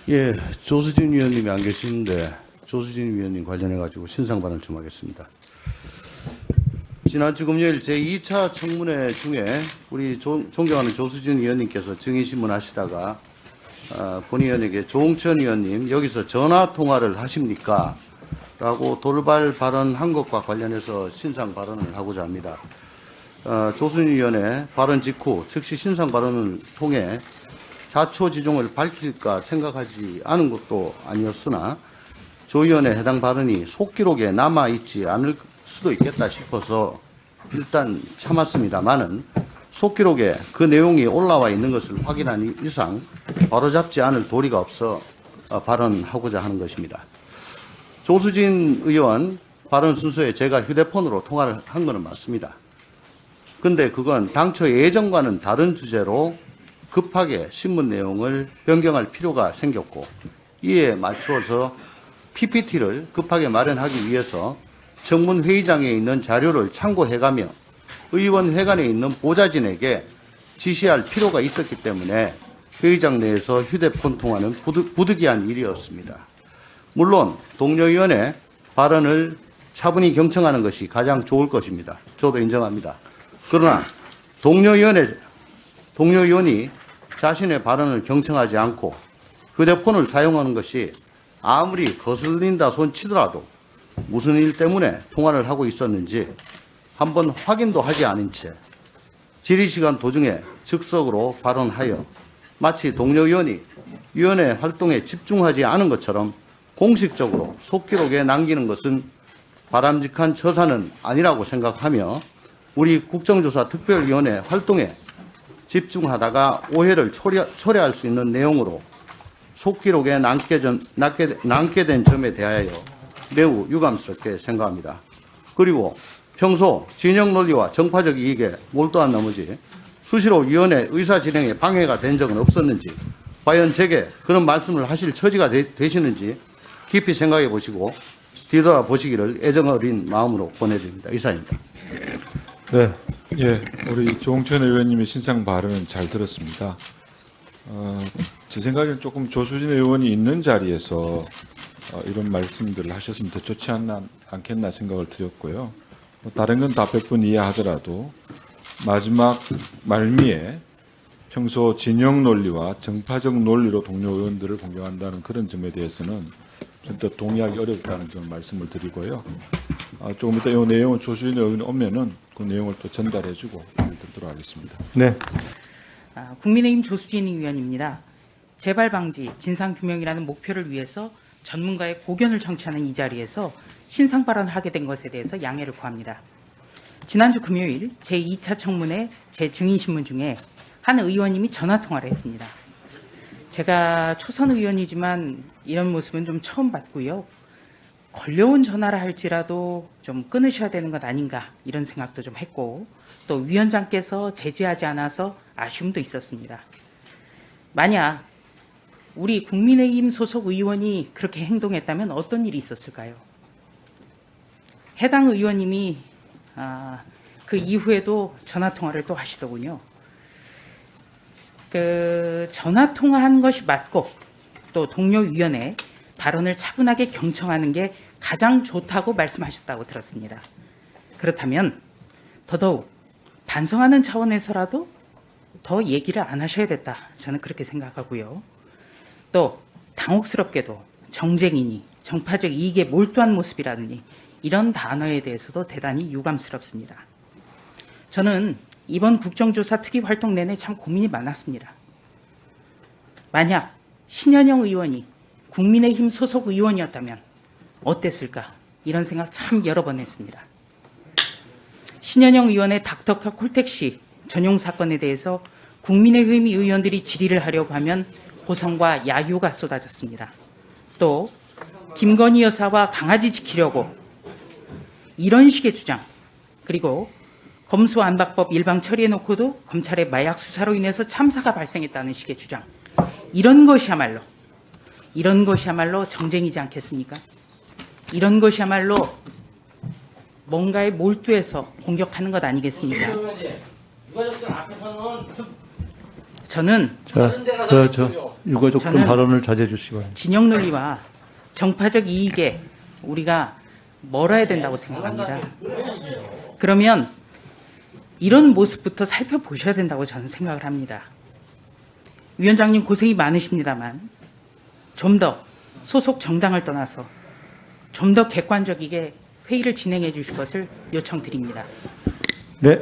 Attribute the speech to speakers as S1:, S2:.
S1: 예, 조수진 위원님이 안 계시는데 조수진 위원님 관련해가지고 신상 발언 좀 하겠습니다. 지난주 금요일 제2차 청문회 중에 우리 존경하는 조수진 위원님께서 증인신문 하시다가 본의원에게 조홍천 위원님 여기서 전화 통화를 하십니까? 라고 돌발 발언한 것과 관련해서 신상 발언을 하고자 합니다. 조수진 위원의 발언 직후 즉시 신상 발언을 통해 자초지종을 밝힐까 생각하지 않은 것도 아니었으나 조 의원의 해당 발언이 속기록에 남아있지 않을 수도 있겠다 싶어서 일단 참았습니다만은 속기록에 그 내용이 올라와 있는 것을 확인한 이상 바로잡지 않을 도리가 없어 발언하고자 하는 것입니다. 조수진 의원 발언 순서에 제가 휴대폰으로 통화를 한 것은 맞습니다. 근데 그건 당초 예정과는 다른 주제로 급하게 신문 내용을 변경할 필요가 생겼고 이에 맞추어서 PPT를 급하게 마련하기 위해서 청문회의장에 있는 자료를 참고해가며 의원회관에 있는 보좌진에게 지시할 필요가 있었기 때문에 회의장 내에서 휴대폰 통화는 부득이한 일이었습니다. 물론 동료 의원의 발언을 차분히 경청하는 것이 가장 좋을 것입니다. 저도 인정합니다. 그러나 동료 의원이 자신의 발언을 경청하지 않고 휴대폰을 사용하는 것이 아무리 거슬린다 손 치더라도 무슨 일 때문에 통화를 하고 있었는지 한번 확인도 하지 않은 채 질의시간 도중에 즉석으로 발언하여 마치 동료 의원이 위원회 활동에 집중하지 않은 것처럼 공식적으로 속기록에 남기는 것은 바람직한 처사는 아니라고 생각하며 우리 국정조사 특별위원회 활동에 집중하다가 오해를 초래할 수 있는 내용으로 속기록에 남게 된 점에 대하여 매우 유감스럽게 생각합니다. 그리고 평소 진영 논리와 정파적 이익에 몰두한 나머지 수시로 위원회 의사 진행에 방해가 된 적은 없었는지 과연 제게 그런 말씀을 하실 처지가 되시는지 깊이 생각해 보시고 뒤돌아보시기를 애정 어린 마음으로 보내드립니다. 이사입니다.
S2: 네, 예, 우리 조홍천 의원님의 신상 발언은 잘 들었습니다. 제 생각에는 조금 조수진 의원이 있는 자리에서 이런 말씀들을 하셨으면 더 좋지 않겠나 생각을 드렸고요. 다른 건 다 100번 이해하더라도 마지막 말미에 평소 진영 논리와 정파적 논리로 동료 의원들을 공격한다는 그런 점에 대해서는 좀 더 동의하기 어렵다는 점 말씀을 드리고요. 조금 이따 이 내용은 조수진 의원이 오면은 그 내용을 또 전달해주고 듣도록 하겠습니다.
S3: 네. 국민의힘 조수진 의원입니다. 재발 방지, 진상규명이라는 목표를 위해서 전문가의 고견을 청취하는 이 자리에서 신상 발언을 하게 된 것에 대해서 양해를 구합니다. 지난주 금요일 제2차 청문회 제 증인신문 중에 한 의원님이 전화통화를 했습니다. 제가 초선 의원이지만 이런 모습은 좀 처음 봤고요. 걸려온 전화라 할지라도 좀 끊으셔야 되는 것 아닌가 이런 생각도 좀 했고 또 위원장께서 제지하지 않아서 아쉬움도 있었습니다. 만약 우리 국민의힘 소속 의원이 그렇게 행동했다면 어떤 일이 있었을까요? 해당 의원님이 그 이후에도 전화통화를 또 하시더군요. 그 전화통화한 것이 맞고 또 동료 위원의 발언을 차분하게 경청하는 게 가장 좋다고 말씀하셨다고 들었습니다. 그렇다면 더더욱 반성하는 차원에서라도 더 얘기를 안 하셔야 됐다. 저는 그렇게 생각하고요. 또 당혹스럽게도 정쟁이니 정파적 이익에 몰두한 모습이라느니 이런 단어에 대해서도 대단히 유감스럽습니다. 저는 이번 국정조사 특위 활동 내내 참 고민이 많았습니다. 만약 신현영 의원이 국민의힘 소속 의원이었다면 어땠을까? 이런 생각 참 여러 번 했습니다. 신현영 의원의 닥터카 콜택시 전용 사건에 대해서 국민의힘 의원들이 질의를 하려고 하면 고성과 야유가 쏟아졌습니다. 또 김건희 여사와 강아지 지키려고 이런 식의 주장, 그리고 검수안박법 일방 처리해놓고도 검찰의 마약 수사로 인해서 참사가 발생했다는 식의 주장, 이런 것이야말로 정쟁이지 않겠습니까? 이런 것이야말로 뭔가에 몰두해서 공격하는 것 아니겠습니까? 저는
S4: 유가족 좀
S3: 저는
S4: 발언을 자제해 주시기 바랍니다.
S3: 진영 논리와 정파적 이익에 우리가 멀어야 된다고 생각합니다. 그러면 이런 모습부터 살펴보셔야 된다고 저는 생각을 합니다. 위원장님 고생이 많으십니다만 좀 더 소속 정당을 떠나서 좀 더 객관적이게 회의를 진행해 주실 것을 요청드립니다.
S4: 네,